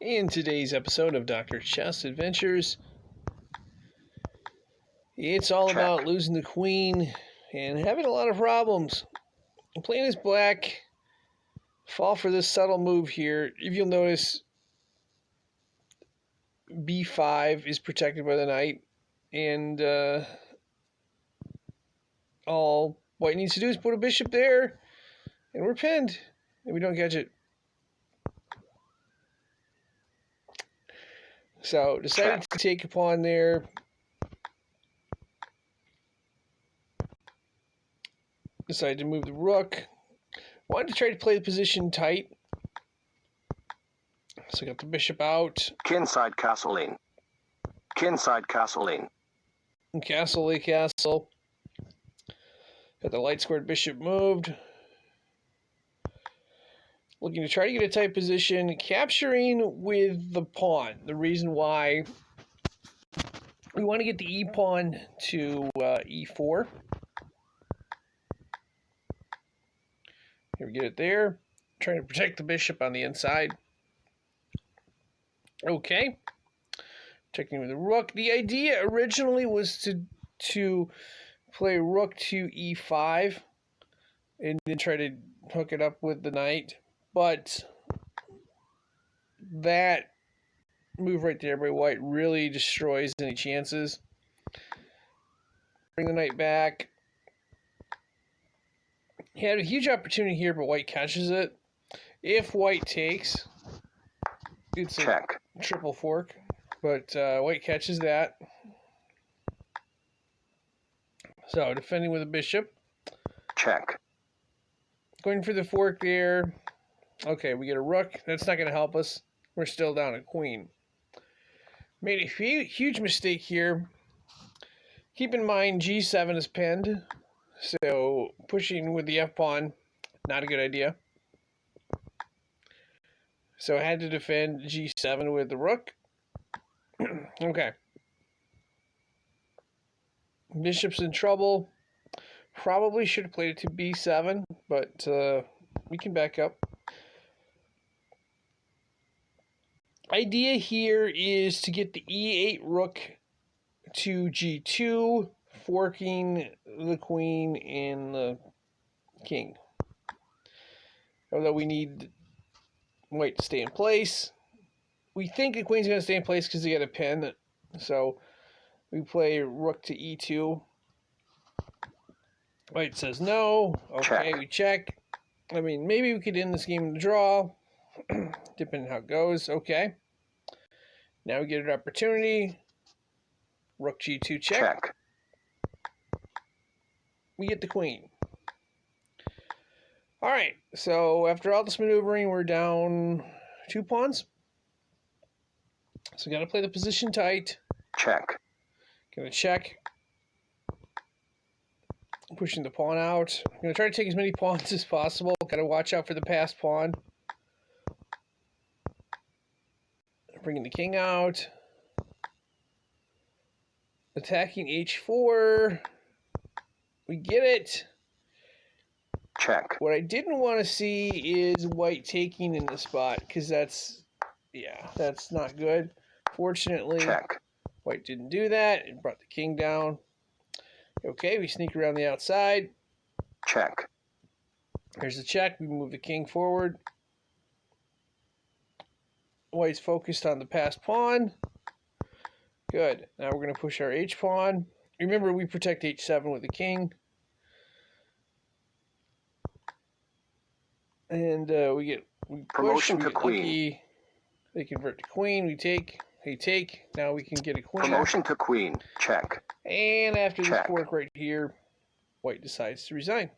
In today's episode of Dr. Chess Adventures, it's all about losing the queen and having a lot of problems. Playing as black, fall for this subtle move here. If you'll notice, b5 is protected by the knight, and all white needs to do is put a bishop there, and we're pinned, and we don't catch it. So, decided to take a pawn there. Decided to move the rook. Wanted to try to play the position tight. So I got the bishop out. Kinside castle in. Kinside castle in. Castle, a castle. Got the light squared bishop moved. Looking to try to get a tight position. Capturing with the pawn. The reason why we want to get the e pawn to e4. Here we get it there. Trying to protect the bishop on the inside. Okay. Checking with the rook. The idea originally was to play rook to e5 and then try to hook it up with the knight. But that move right there by white really destroys any chances. Bring the knight back. He had a huge opportunity here, but white catches it. If white takes, it's a triple fork, but white catches that. So, defending with a bishop. Check. Going for the fork there. Okay, we get a rook. That's not going to help us. We're still down a queen. Made a huge mistake here. Keep in mind, g7 is pinned. So, pushing with the f-pawn, not a good idea. So, I had to defend g7 with the rook. Okay. Bishop's in trouble. Probably should have played it to b7, but we can back up. Idea here is to get the e8 rook to g2, forking the queen and the king. Although we need white to stay in place. We think the queen's going to stay in place because they got a pin. So we play rook to e2. White says no. Okay, we check. I mean, maybe we could end this game in the draw, depending on how it goes. Okay. Now we get an opportunity. Rook g2 check. We get the queen. All right, so after all this maneuvering, we're down 2 pawns. So got to play the position tight. Check. Gonna check. Pushing the pawn out. I'm gonna try to take as many pawns as possible. Gotta watch out for the passed pawn. Bringing the king out. Attacking h4. We get it. Check. What I didn't want to see is white taking in the spot, because that's not good. Fortunately, white didn't do that. It brought the king down. Okay, we sneak around the outside. Check. Here's the check. We move the king forward. White's focused on the passed pawn. Good. Now we're going to push our h-pawn. Remember, we protect h7 with the king. And we push, promotion we to get queen. Lucky. They convert to queen. We take. They take. Now we can get a queen. Promotion to queen. Check. And after this fork right here, white decides to resign.